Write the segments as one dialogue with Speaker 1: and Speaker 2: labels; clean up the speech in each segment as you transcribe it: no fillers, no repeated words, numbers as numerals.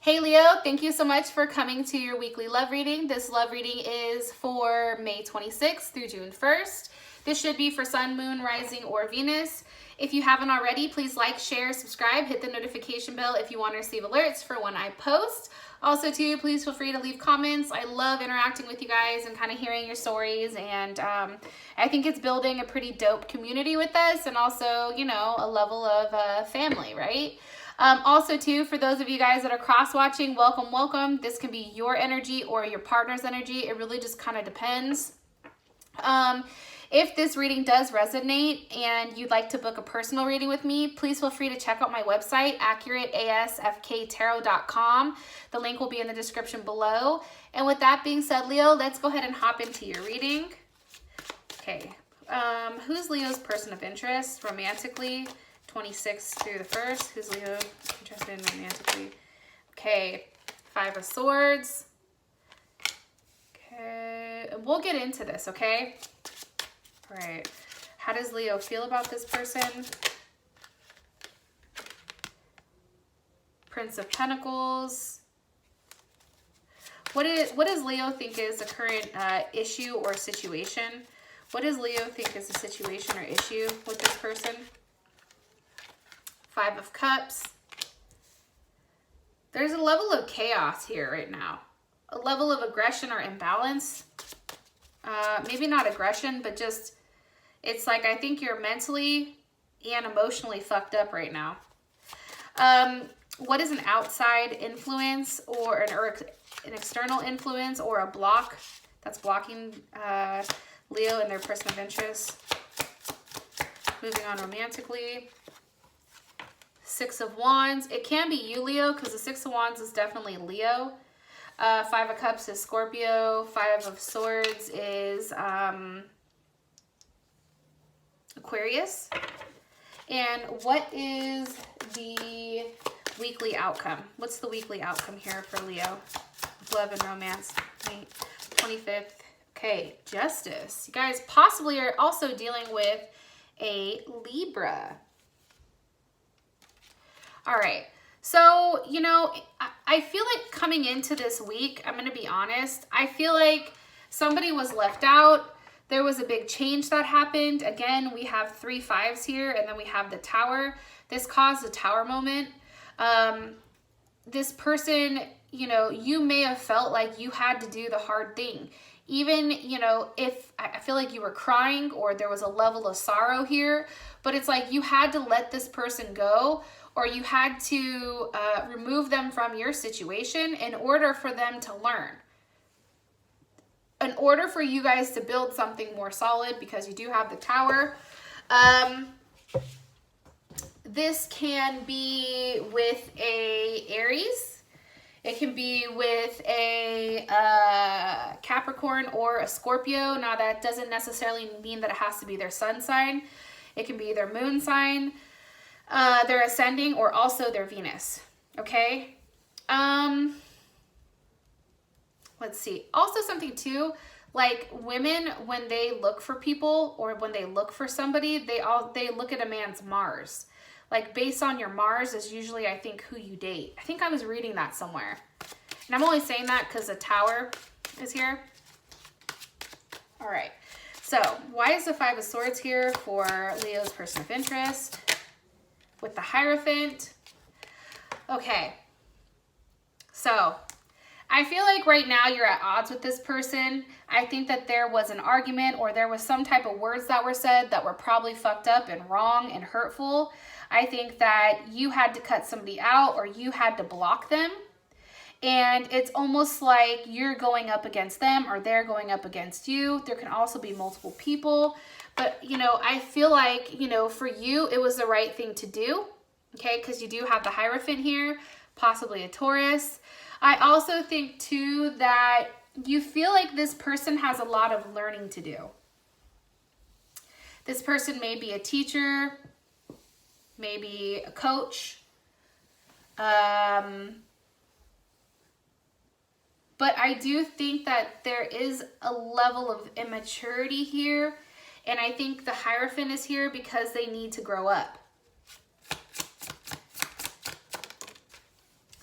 Speaker 1: Hey Leo, thank you so much for coming to your weekly love reading. This love reading is for May 26th through June 1st. This should be for Sun, Moon, Rising, or Venus. If you haven't already, please like, share, subscribe, hit the notification bell if you want to receive alerts for when I post. Also, too, please feel free to leave comments. I love interacting with you guys and kind of hearing your stories. And I think it's building a pretty dope community with us and also, you know, a level of family, right? Also, too, for those of you guys that are cross-watching, welcome, welcome. This can be your energy or your partner's energy. It really just kind of depends. If this reading does resonate and you'd like to book a personal reading with me, please feel free to check out my website, accurateasfktarot.com. The link will be in the description below. And with that being said, Leo, let's go ahead and hop into your reading. Okay. Who's Leo's person of interest romantically? 26th through the 1st. Who's Leo interested in romantically? Okay. 5 of Swords. Okay. We'll get into this, okay? All right. How does Leo feel about this person? Prince of Pentacles. What does Leo think is the current issue or situation? What does Leo think is the situation or issue with this person? 5 of Cups. There's a level of chaos here right now. A level of aggression or imbalance. Maybe not aggression, but just, it's like I think you're mentally and emotionally fucked up right now. What is an outside influence or an external influence or a block that's blocking Leo and their person of interest? Moving on romantically. 6 of Wands. It can be you, Leo, because the 6 of Wands is definitely Leo. 5 of Cups is Scorpio. 5 of Swords is Aquarius. And what is the weekly outcome? What's the weekly outcome here for Leo? Love and romance. May 25th. Okay, Justice. You guys possibly are also dealing with a Libra. All right. So, you know, I feel like coming into this week, I'm going to be honest, I feel like somebody was left out. There was a big change that happened. Again, we have 3 5s here, and then we have the Tower. This caused a Tower moment. This person, you know, you may have felt like you had to do the hard thing. Even, you know, if I feel like you were crying or there was a level of sorrow here, but it's like you had to let this person go, or you had to remove them from your situation in order for them to learn. In order for you guys to build something more solid, because you do have the Tower. This can be with a Aries. It can be with a Capricorn or a Scorpio. Now, that doesn't necessarily mean that it has to be their sun sign. It can be their moon sign, their ascending, or also their Venus. Okay? Let's see. Also something too, like women, when they look for people or when they look for somebody, they look at a man's Mars. Like based on your Mars is usually, I think, who you date. I think I was reading that somewhere. And I'm only saying that because the Tower is here. All right. So why is the 5 of Swords here for Leo's person of interest? With the Hierophant. Okay. So I feel like right now you're at odds with this person. I think that there was an argument or there was some type of words that were said that were probably fucked up and wrong and hurtful. I think that you had to cut somebody out or you had to block them. And it's almost like you're going up against them or they're going up against you. There can also be multiple people. But, you know, I feel like, you know, for you, it was the right thing to do. Okay, because you do have the Hierophant here, possibly a Taurus. I also think, too, that you feel like this person has a lot of learning to do. This person may be a teacher, maybe a coach. But I do think that there is a level of immaturity here. And I think the Hierophant is here because they need to grow up.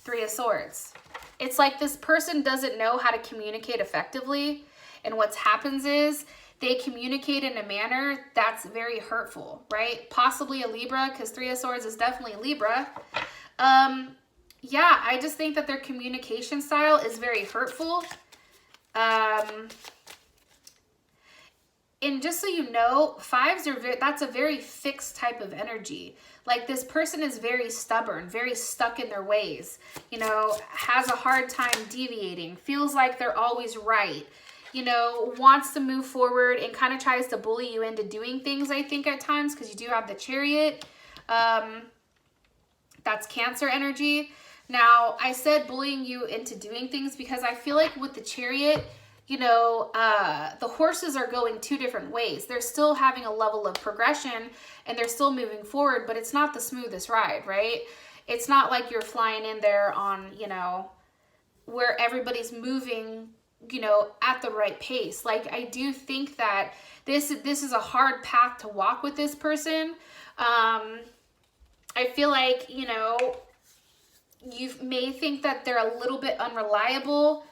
Speaker 1: Three of Swords. It's like this person doesn't know how to communicate effectively. And what happens is they communicate in a manner that's very hurtful, right? Possibly a Libra, because Three of Swords is definitely a Libra. Yeah, I just think that their communication style is very hurtful. And just so you know, fives are that's a very fixed type of energy. Like this person is very stubborn, very stuck in their ways, you know, has a hard time deviating, feels like they're always right, you know, wants to move forward and kind of tries to bully you into doing things, I think, at times, because you do have the Chariot. That's Cancer energy. Now, I said bullying you into doing things because I feel like with the Chariot, you know, the horses are going two different ways. They're still having a level of progression and they're still moving forward, but it's not the smoothest ride, right? It's not like you're flying in there on, you know, where everybody's moving, you know, at the right pace. Like, I do think that this is a hard path to walk with this person. I feel like, you know, you may think that they're a little bit unreliable.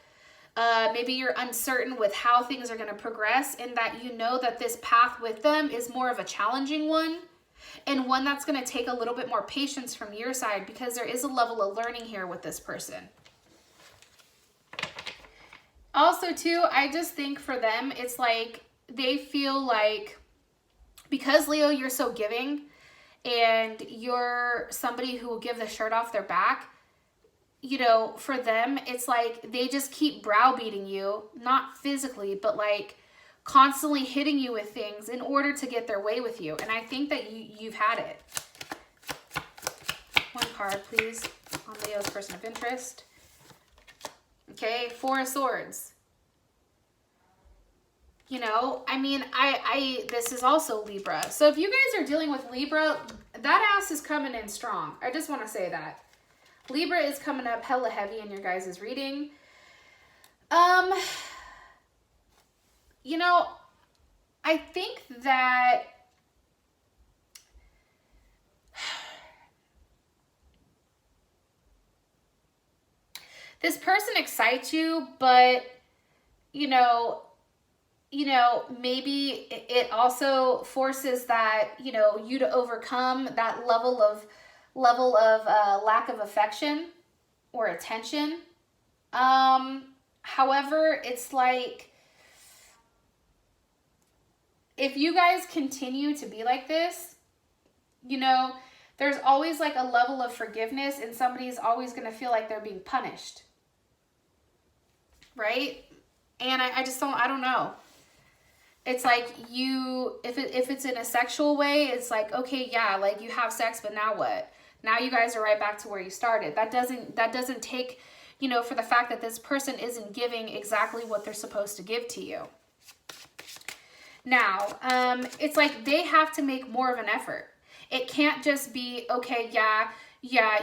Speaker 1: Maybe you're uncertain with how things are going to progress, and that you know that this path with them is more of a challenging one, and one that's going to take a little bit more patience from your side, because there is a level of learning here with this person. Also, too, I just think for them, it's like they feel like, because Leo, you're so giving, and you're somebody who will give the shirt off their back, you know, for them, it's like they just keep browbeating you, not physically, but like constantly hitting you with things in order to get their way with you. And I think that you've had it. One card, please, on Leo's person of interest. Okay, Four of Swords. You know, I mean, this is also Libra. So if you guys are dealing with Libra, that ass is coming in strong. I just want to say that. Libra is coming up hella heavy in your guys' reading. You know, I think that this person excites you, but, you know, maybe it also forces that, you know, you to overcome that level of lack of affection or attention. However, it's like, if you guys continue to be like this, you know, there's always like a level of forgiveness, and somebody's always going to feel like they're being punished. Right? And I just don't, I don't know. It's like if it's in a sexual way, it's like, okay, yeah, like you have sex, but now what? Now you guys are right back to where you started. That doesn't take, you know, for the fact that this person isn't giving exactly what they're supposed to give to you. Now, it's like they have to make more of an effort. It can't just be, okay, yeah,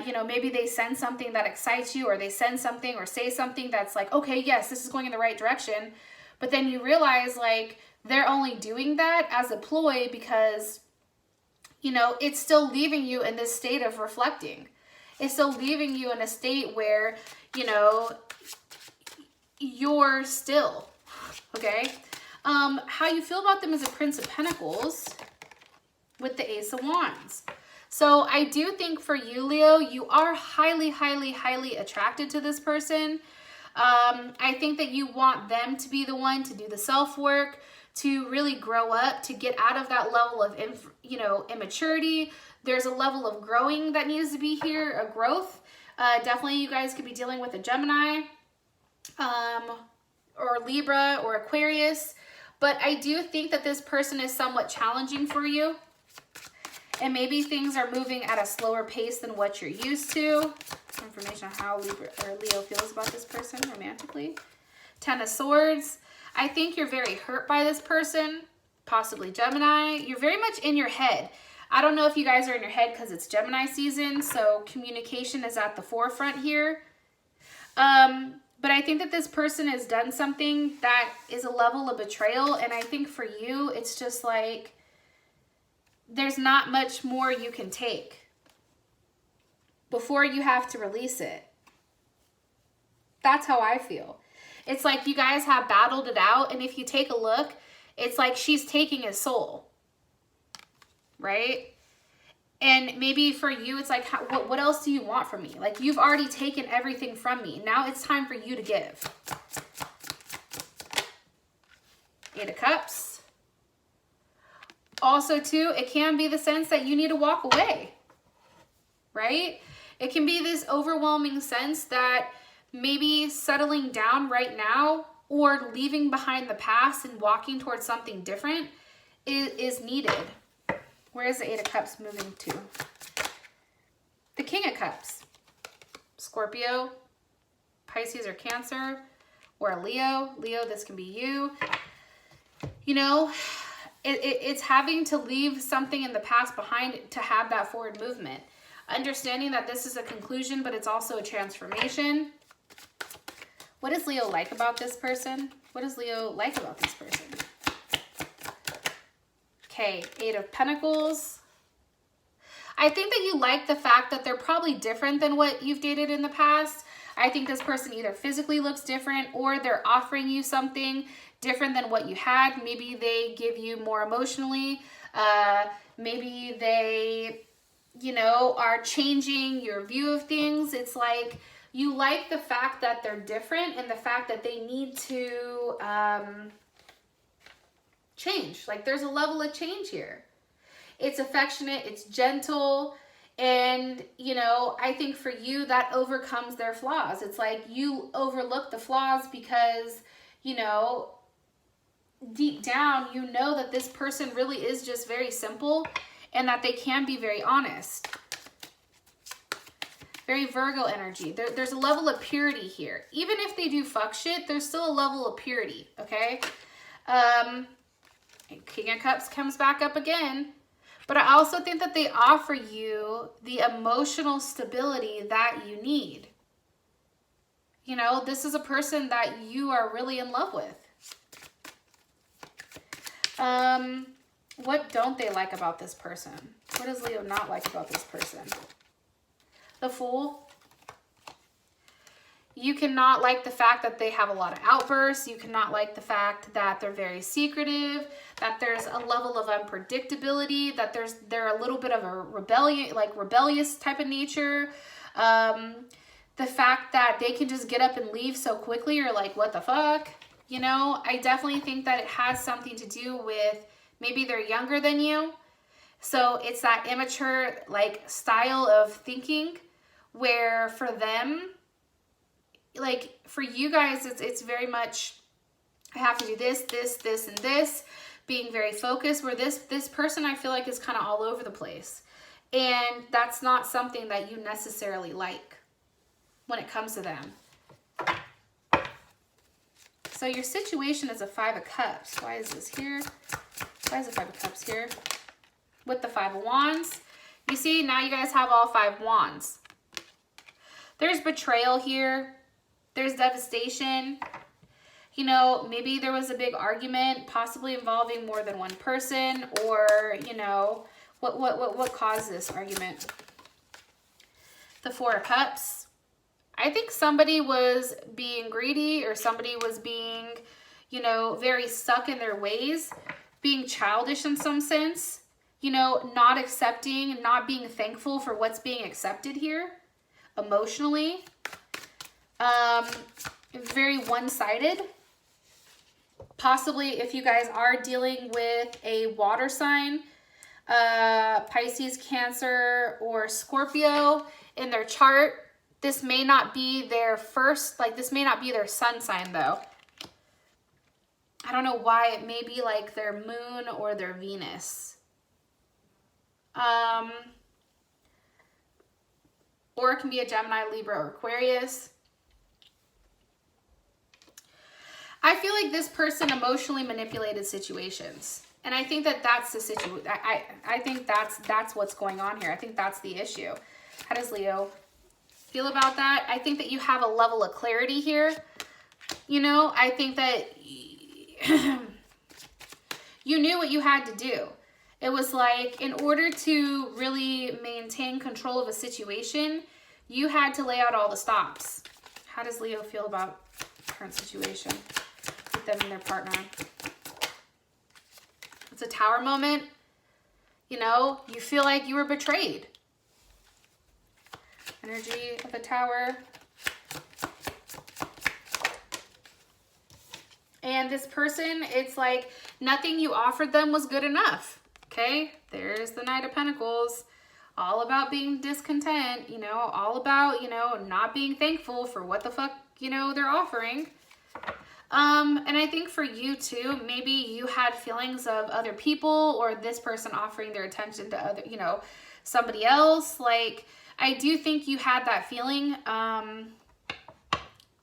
Speaker 1: you know, maybe they send something that excites you, or they send something or say something that's like, okay, yes, this is going in the right direction. But then you realize, like, they're only doing that as a ploy because, you know, it's still leaving you in this state of reflecting. It's still leaving you in a state where, you know, you're still, okay? How you feel about them as a Prince of Pentacles with the Ace of Wands. So I do think for you, Leo, you are highly, highly, highly attracted to this person. I think that you want them to be the one to do the self-work, to really grow up, to get out of that level of, you know, immaturity. There's a level of growing that needs to be here, a growth. Definitely you guys could be dealing with a Gemini, or Libra or Aquarius. But I do think that this person is somewhat challenging for you. And maybe things are moving at a slower pace than what you're used to. Information on how Libra or Leo feels about this person romantically. Ten of Swords. I think you're very hurt by this person, possibly Gemini. You're very much in your head. I don't know if you guys are in your head because it's Gemini season, so communication is at the forefront here. But I think that this person has done something that is a level of betrayal, and I think for you, it's just like, there's not much more you can take before you have to release it. That's how I feel. It's like you guys have battled it out, and if you take a look, it's like she's taking his soul, right? And maybe for you, it's like, what else do you want from me? Like, you've already taken everything from me. Now it's time for you to give. Eight of Cups. Also, too, it can be the sense that you need to walk away, right? It can be this overwhelming sense that maybe settling down right now or leaving behind the past and walking towards something different is needed. Where is the Eight of Cups moving to? The King of Cups. Scorpio, Pisces or Cancer, or a Leo. Leo, this can be you. You know, it's having to leave something in the past behind to have that forward movement. Understanding that this is a conclusion, but it's also a transformation. What does Leo like about this person? What does Leo like about this person? Okay, Eight of Pentacles. I think that you like the fact that they're probably different than what you've dated in the past. I think this person either physically looks different or they're offering you something different than what you had. Maybe they give you more emotionally. Maybe they, you know, are changing your view of things. It's like you like the fact that they're different and the fact that they need to change. Like there's a level of change here. It's affectionate, it's gentle, and, you know, I think for you that overcomes their flaws. It's like you overlook the flaws because, you know, deep down, you know that this person really is just very simple and that they can be very honest. Very Virgo energy. There's a level of purity here. Even if they do fuck shit, there's still a level of purity, okay? King of Cups comes back up again. But I also think that they offer you the emotional stability that you need. You know, this is a person that you are really in love with. What don't they like about this person? What does Leo not like about this person? The Fool. You cannot like the fact that they have a lot of outbursts. You cannot like the fact that they're very secretive, that there's a level of unpredictability, that they're a little bit of a rebellious type of nature. The fact that they can just get up and leave so quickly, you're like, what the fuck? You know, I definitely think that it has something to do with maybe they're younger than you. So it's that immature like style of thinking where for them, like for you guys, it's very much, I have to do this, this, and this, being very focused, where this person I feel like is kind of all over the place. And that's not something that you necessarily like when it comes to them. So your situation is a Five of Cups. Why is this here? Why is the Five of Cups here? With the Five of Wands. You see, now you guys have all 5 wands. There's betrayal here. There's devastation. You know, maybe there was a big argument, possibly involving more than one person, or, you know, what caused this argument? The Four of Cups. I think somebody was being greedy, or somebody was being, you know, very stuck in their ways, being childish in some sense, you know, not accepting, not being thankful for what's being accepted here emotionally. Very one-sided. Possibly if you guys are dealing with a water sign, Pisces, Cancer, or Scorpio in their chart, this may not be their first, like this may not be their sun sign though. I don't know why. It may be like their moon or their Venus. Or it can be a Gemini, Libra, or Aquarius. I feel like this person emotionally manipulated situations. And I think that that's the situation. I think that's what's going on here. I think that's the issue. How does Leo feel about that? I think that you have a level of clarity here. You know, I think that you knew what you had to do. It was like, in order to really maintain control of a situation, you had to lay out all the stops. How does Leo feel about current situation with them and their partner? It's a Tower moment. You know, you feel like you were betrayed. Energy of the Tower. And this person, it's like nothing you offered them was good enough. Okay, there's the Knight of Pentacles. All about being discontent, you know, all about, you know, not being thankful for what the fuck, you know, they're offering. And I think for you too, maybe you had feelings of other people or this person offering their attention to other, you know, somebody else. Like, I do think you had that feeling.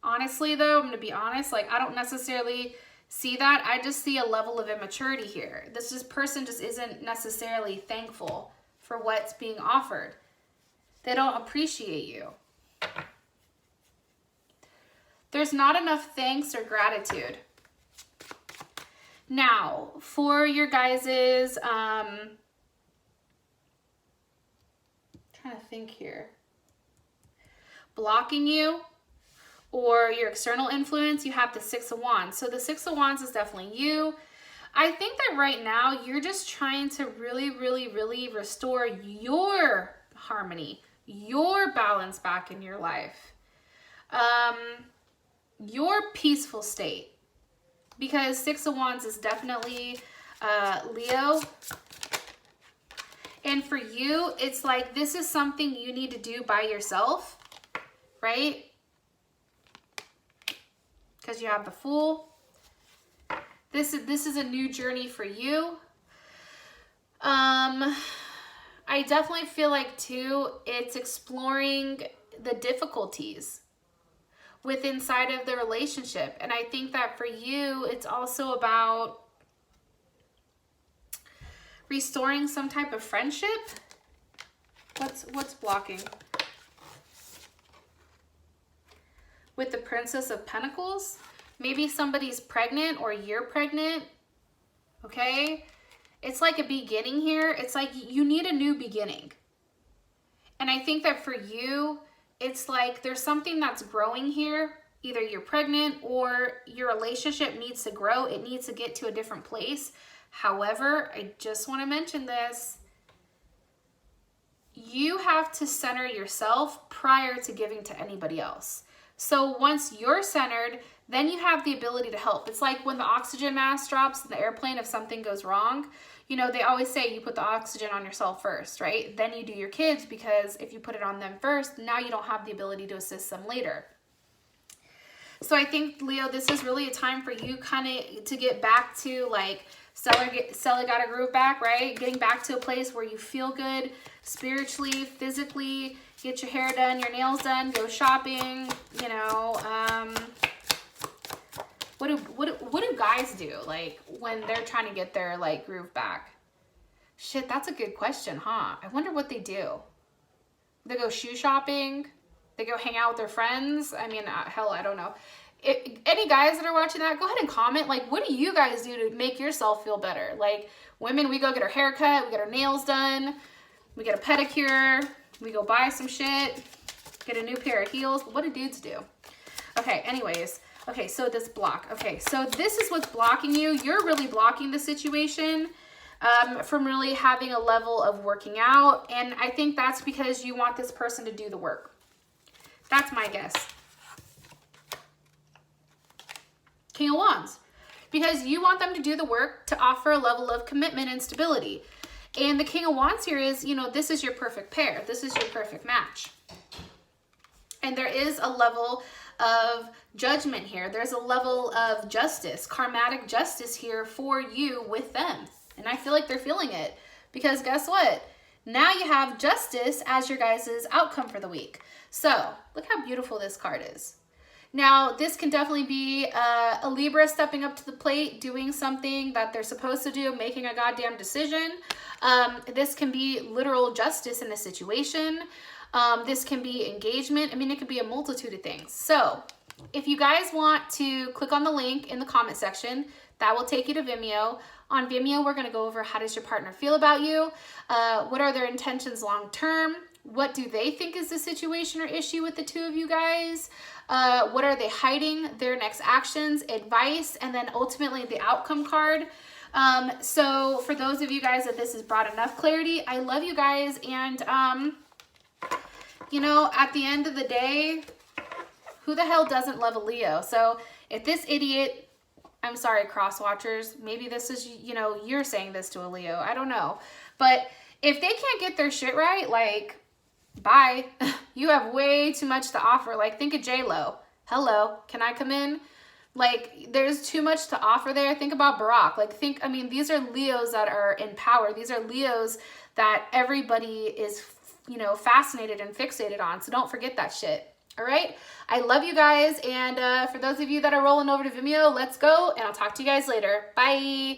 Speaker 1: Honestly though, I'm going to be honest, like I don't necessarily see that. I just see a level of immaturity here. This person just isn't necessarily thankful for what's being offered. They don't appreciate you. There's not enough thanks or gratitude. Now, for your guys's, trying to think here, blocking you or your external influence, you have the Six of Wands. So the Six of Wands is definitely you. I think that right now you're just trying to really, really, really restore your harmony, your balance back in your life, your peaceful state. Because Six of Wands is definitely Leo. And for you, it's like this is something you need to do by yourself, right? Because you have the Fool. This is a new journey for you. I definitely feel like too, it's exploring the difficulties with inside of the relationship. And I think that for you, it's also about restoring some type of friendship. What's blocking? With the Princess of Pentacles. Maybe somebody's pregnant or you're pregnant, okay? It's like a beginning here. It's like you need a new beginning. And I think that for you, it's like there's something that's growing here. Either you're pregnant or your relationship needs to grow. It needs to get to a different place. However, I just want to mention this. You have to center yourself prior to giving to anybody else. So once you're centered, then you have the ability to help. It's like when the oxygen mask drops in the airplane, if something goes wrong, you know, they always say you put the oxygen on yourself first, right? Then you do your kids, because if you put it on them first, now you don't have the ability to assist them later. So I think, Leo, this is really a time for you kind of to get back to like, Stella got a groove back, right? Getting back to a place where you feel good spiritually, physically, get your hair done, your nails done, go shopping, you know. What do guys do, like, when they're trying to get their, like, groove back? Shit, that's a good question, huh? I wonder what they do. They go shoe shopping? They go hang out with their friends? I mean, hell, I don't know. Any guys that are watching that, go ahead and comment. Like, what do you guys do to make yourself feel better? Like, women, we go get our hair cut, we get our nails done, we get a pedicure, we go buy some shit, get a new pair of heels. What do dudes do? Okay, anyways. Okay, so this block. Okay, so this is what's blocking you. You're really blocking the situation from really having a level of working out. And I think that's because you want this person to do the work. That's my guess. King of Wands. Because you want them to do the work to offer a level of commitment and stability. And the King of Wands here is, you know, this is your perfect pair. This is your perfect match. And there is a level of judgment here. There's a level of justice, karmatic justice here for you with them. And I feel like they're feeling it. Because guess what? Now you have justice as your guys' outcome for the week. So look how beautiful this card is. Now, this can definitely be a Libra stepping up to the plate, doing something that they're supposed to do, making a goddamn decision. This can be literal justice in a situation. This can be engagement. I mean, it could be a multitude of things. So if you guys want to click on the link in the comment section, that will take you to Vimeo. On Vimeo, we're going to go over how does your partner feel about you? What are their intentions long term? What do they think is the situation or issue with the two of you guys? What are they hiding? Their next actions, advice, and then ultimately the outcome card. So for those of you guys that this has brought enough clarity, I love you guys. And, you know, at the end of the day, who the hell doesn't love a Leo? So if this idiot, I'm sorry, cross watchers, maybe this is, you know, you're saying this to a Leo. I don't know. But if they can't get their shit right, like, bye. You have way too much to offer. Like, think of J-Lo. Hello, can I come in? Like, there's too much to offer there. Think about Barack. Like, I mean, these are Leos that are in power. These are Leos that everybody is, you know, fascinated and fixated on. So don't forget that shit. All right. I love you guys. And for those of you that are rolling over to Vimeo, let's go. And I'll talk to you guys later. Bye.